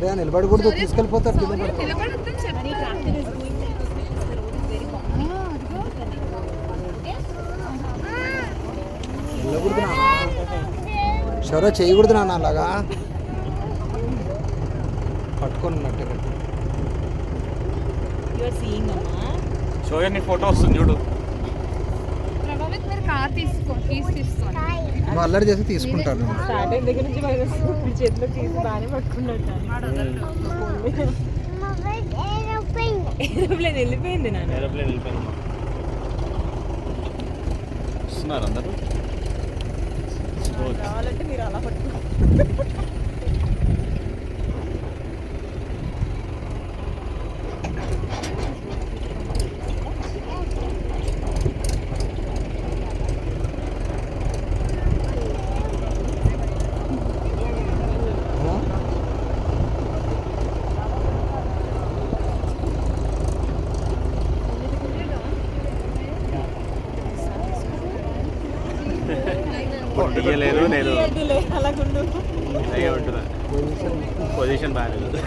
శౌర్య నిలబడకూడదు, తీసుకెళ్ళిపోతారు కింద పడతారు. శౌర్య చేయకూడదు నాన్న అలాగా పట్టుకున్నట్టు. శౌర్య నీ ఫోటో వస్తుంది చూడు. నువ్వు అల్లరి చేసి తీసుకుంటాను. దగ్గర నుంచి చేతిలో తీసి బాగానే పట్టుకున్నట్టు. ఏరోప్లేన్ వెళ్ళిపోయింది నాన్న. ఏరోప్లేన్ వెళ్ళిపోయింది. వస్తున్నారు అందరూ. కావాలంటే మీరు అలా పట్టుకున్నారు. పొట్టియలేదు నేను అలాగుండు అయ్యే ఉంటున్నా. పొజిషన్ బాగాలేదు.